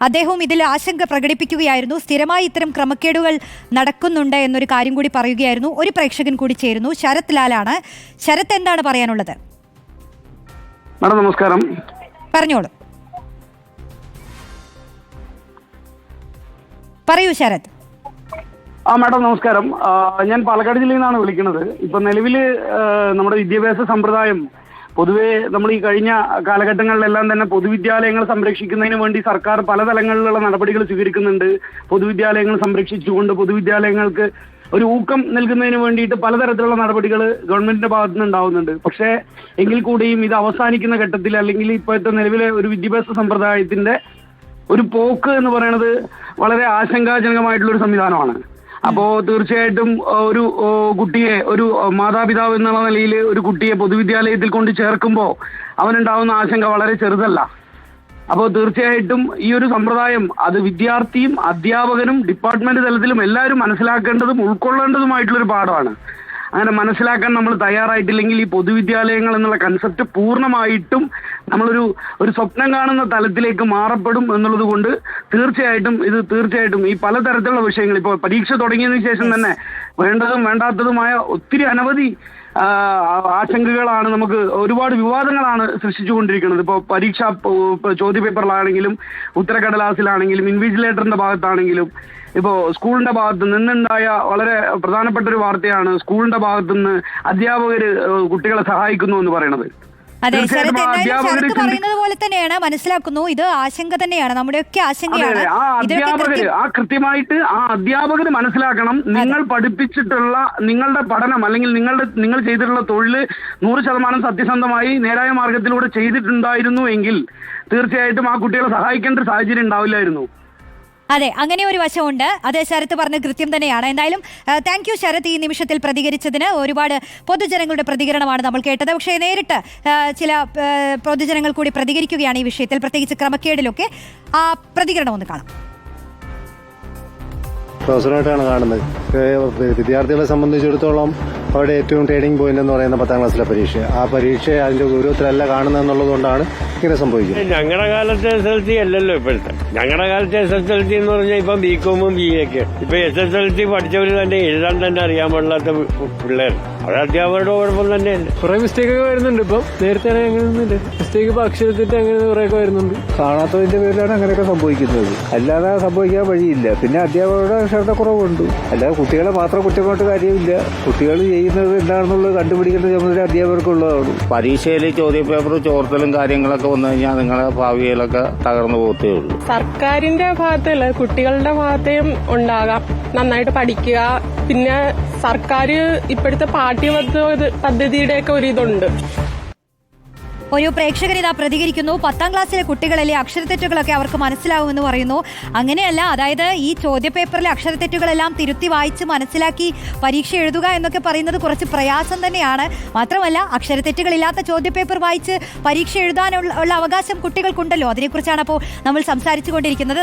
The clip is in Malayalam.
അദ്ദേഹവും ഇതിൽ ആശങ്ക പ്രകടിപ്പിക്കുകയായിരുന്നു. സ്ഥിരമായി ഇത്തരം ക്രമക്കേടുകൾ നടക്കുന്നുണ്ട് എന്നൊരു കാര്യം കൂടി പറയുകയായിരുന്നു. ഒരു പ്രേക്ഷകൻ കൂടി ചേരുന്നു, ശരത് ലാലാണ്. ശരത്, എന്താണ് പറയാനുള്ളത്? മാഡം നമസ്കാരം. പറഞ്ഞോളൂ. പറയൂ ശരത്. മാഡം നമസ്കാരം. ഞാൻ പാലക്കാട് ജില്ലയിൽ നിന്നാണ് വിളിക്കുന്നത്. ഇപ്പൊ നിലവില് നമ്മുടെ വിദ്യാഭ്യാസ സമ്പ്രദായം പൊതുവെ നമ്മൾ ഈ കഴിഞ്ഞ കാലഘട്ടങ്ങളിലെല്ലാം തന്നെ പൊതുവിദ്യാലയങ്ങൾ സംരക്ഷിക്കുന്നതിന് വേണ്ടി സർക്കാർ പലതലങ്ങളിലുള്ള നടപടികൾ സ്വീകരിക്കുന്നുണ്ട്. പൊതുവിദ്യാലയങ്ങൾ സംരക്ഷിച്ചുകൊണ്ട് പൊതുവിദ്യാലയങ്ങൾക്ക് ഒരു ഊക്കം നൽകുന്നതിന് വേണ്ടിയിട്ട് പലതരത്തിലുള്ള നടപടികൾ ഗവൺമെന്റിന്റെ ഭാഗത്തു നിന്ന് ഉണ്ടാവുന്നുണ്ട്. പക്ഷേ എങ്കിൽ കൂടിയും ഇത് അവസാനിക്കുന്ന ഘട്ടത്തിൽ അല്ലെങ്കിൽ ഇപ്പോഴത്തെ നിലവിലെ ഒരു വിദ്യാഭ്യാസ സമ്പ്രദായത്തിന്റെ ഒരു പോക്ക് എന്ന് പറയുന്നത് വളരെ ആശങ്കാജനകമായിട്ടുള്ള ഒരു സംവിധാനമാണ്. അപ്പോ തീർച്ചയായിട്ടും ഒരു കുട്ടിയെ, ഒരു മാതാപിതാവ് എന്നുള്ള നിലയിൽ ഒരു കുട്ടിയെ പൊതുവിദ്യാലയത്തിൽ കൊണ്ട് ചേർക്കുമ്പോൾ അവനുണ്ടാവുന്ന ആശങ്ക വളരെ ചെറുതല്ല. അപ്പോൾ തീർച്ചയായിട്ടും ഈ ഒരു സമ്പ്രദായം അത് വിദ്യാർത്ഥിയും അധ്യാപകനും ഡിപ്പാർട്ട്മെന്റ് തലത്തിലും എല്ലാവരും മനസ്സിലാക്കേണ്ടതും ഉൾക്കൊള്ളേണ്ടതുമായിട്ടുള്ളൊരു പാഠമാണ്. അങ്ങനെ മനസ്സിലാക്കാൻ നമ്മൾ തയ്യാറായിട്ടില്ലെങ്കിൽ ഈ പൊതുവിദ്യാലയങ്ങൾ എന്നുള്ള കൺസെപ്റ്റ് പൂർണ്ണമായിട്ടും നമ്മളൊരു സ്വപ്നം കാണുന്ന തലത്തിലേക്ക് മാറപ്പെടും എന്നുള്ളത് കൊണ്ട് തീർച്ചയായിട്ടും ഈ പലതരത്തിലുള്ള വിഷയങ്ങൾ ഇപ്പോൾ പരീക്ഷ തുടങ്ങിയതിനു ശേഷം തന്നെ വേണ്ടതും വേണ്ടാത്തതുമായ ഒത്തിരി അനവധി ആശങ്കകളാണ്, നമുക്ക് ഒരുപാട് വിവാദങ്ങളാണ് സൃഷ്ടിച്ചുകൊണ്ടിരിക്കുന്നത്. ഇപ്പോൾ പരീക്ഷ ചോദ്യപേപ്പറിലാണെങ്കിലും ഉത്തരക്കടലാസിലാണെങ്കിലും ഇൻവിജിലേറ്ററിന്റെ ഭാഗത്താണെങ്കിലും ഇപ്പോൾ സ്കൂളിന്റെ ഭാഗത്ത് നിന്നുണ്ടായ വളരെ പ്രധാനപ്പെട്ട ഒരു വാർത്തയാണ് സ്കൂളിന്റെ ഭാഗത്തുനിന്ന് അധ്യാപകര് കുട്ടികളെ സഹായിക്കുന്നു എന്ന് പറയുന്നത്. അതെ ശരത്, എന്തായാലും ശരത് പറയുന്നത് പോലെ തന്നെയാണ്, മനസ്സിലാക്കുന്നു. ഇത് ആശങ്ക തന്നെയാണ്, നമ്മുടെയൊക്കെ ആശങ്കയാണ്. കൃത്യമായിട്ട് അധ്യാപകര് മനസ്സിലാക്കണം, നിങ്ങൾ പഠിപ്പിച്ചിട്ടുള്ള നിങ്ങളുടെ പഠനം അല്ലെങ്കിൽ നിങ്ങൾ ചെയ്തിട്ടുള്ള തൊഴില് 100% സത്യസന്ധമായി നേരായ മാർഗത്തിലൂടെ ചെയ്തിട്ടുണ്ടായിരുന്നു എങ്കിൽ തീർച്ചയായിട്ടും ആ കുട്ടികളെ സഹായിക്കേണ്ട ഒരു സാഹചര്യം ഉണ്ടാവില്ലായിരുന്നു. അതെ, അങ്ങനെ ഒരു വശമുണ്ട്. അത് ശരത്ത് പറഞ്ഞ കൃത്യം തന്നെയാണ്. എന്തായാലും താങ്ക് യു ശരത്ത്, ഈ നിമിഷത്തിൽ പ്രതികരിച്ചതിന്. ഒരുപാട് പൊതുജനങ്ങളുടെ പ്രതികരണമാണ് നമ്മൾ കേട്ടത്. പക്ഷേ നേരിട്ട് ചില പൊതുജനങ്ങൾ കൂടി പ്രതികരിക്കുകയാണ് ഈ വിഷയത്തിൽ, പ്രത്യേകിച്ച് ക്രമക്കേടിലൊക്കെ. ആ പ്രതികരണം ഒന്ന് കാണാം. പ്രൊഫസറായിട്ടാണ് കാണുന്നത്. വിദ്യാർത്ഥികളെ സംബന്ധിച്ചിടത്തോളം അവിടെ ഏറ്റവും ടേണിംഗ് പോയിന്റ് എന്ന് പറയുന്ന 10ാം ക്ലാസ്സിലെ പരീക്ഷ. ആ പരീക്ഷ അതിന്റെ ഗൗരവത്തിലല്ല കാണുന്നതെന്നുള്ളത് കൊണ്ടാണ് ഇങ്ങനെ സംഭവിക്കുന്നത്. ഞങ്ങളുടെ കാലത്തെ SSLC അല്ലല്ലോ ഇപ്പോഴത്തെ. ഞങ്ങളുടെ കാലത്തെ SSLC എന്ന് പറഞ്ഞാൽ ഇപ്പം BCom BA ഒക്കെ. ഇപ്പൊ SSLC പഠിച്ചവര് തന്നെ എഴുതാൻ തന്നെ അറിയാൻ പാടില്ലാത്ത പിള്ളേർ. അത് അധ്യാപകരുടെ കുഴപ്പം തന്നെയല്ലേ. കുറെ മിസ്റ്റേക്ക് ഒക്കെ വരുന്നുണ്ട്. ഇപ്പം നേരത്തെ അങ്ങനെയൊന്നുമില്ല. മിസ്റ്റേക്ക് ഇപ്പൊ അക്ഷരത്തിന്റെ അങ്ങനെ കുറെയൊക്കെ വരുന്നുണ്ട്. കാണാത്തതിന്റെ പേരിലാണ് അങ്ങനെയൊക്കെ സംഭവിക്കുന്നത്. അല്ലാതെ സംഭവിക്കാൻ വഴിയില്ല. പിന്നെ അധ്യാപകരുടെ ശ്രദ്ധക്കുറവുണ്ട്. അല്ലാതെ കുട്ടികളെ മാത്രം കുറ്റമായിട്ട് കാര്യമില്ല. കുട്ടികൾ ചെയ്യുന്നത് എന്താണെന്നുള്ളത് കണ്ടുപിടിക്കേണ്ട ചുമതല അധ്യാപകർക്കുള്ളതാണ്. പരീക്ഷയിൽ ചോദ്യപേപ്പർ ചോർത്തലും കാര്യങ്ങളൊക്കെ വന്നു കഴിഞ്ഞാൽ നിങ്ങളെ ഭാവിയിലൊക്കെ തകർന്നു പോകത്തേ ഉള്ളൂ. സർക്കാരിന്റെ ഭാഗത്തല്ല, കുട്ടികളുടെ ഭാഗത്തേയും ഉണ്ടാകാം. നന്നായിട്ട് പഠിക്കുക. പിന്നെ സർക്കാർ ഇപ്പോഴത്തെ പാഠ്യപദ്ധതിയുടെ ഒക്കെ ഒരു ഇതുണ്ട്. ഒരു പ്രേക്ഷകൻ ഇതാ പ്രതികരിക്കുന്നു. 10ാം ക്ലാസ്സിലെ കുട്ടികളിലെ അക്ഷരത്തെറ്റുകളൊക്കെ അവർക്ക് മനസ്സിലാവുമെന്ന് പറയുന്നു. അങ്ങനെയല്ല, അതായത് ഈ ചോദ്യപേപ്പറിലെ അക്ഷരത്തെറ്റുകളെല്ലാം തിരുത്തി വായിച്ച് മനസ്സിലാക്കി പരീക്ഷ എഴുതുക എന്നൊക്കെ പറയുന്നത് കുറച്ച് പ്രയാസം തന്നെയാണ്. മാത്രമല്ല, അക്ഷരത്തെറ്റുകളില്ലാത്ത ചോദ്യപേപ്പർ വായിച്ച് പരീക്ഷ എഴുതാനുള്ള അവകാശം കുട്ടികൾക്കുണ്ടല്ലോ. അതിനെക്കുറിച്ചാണ് അപ്പോൾ നമ്മൾ സംസാരിച്ചു കൊണ്ടിരിക്കുന്നത്.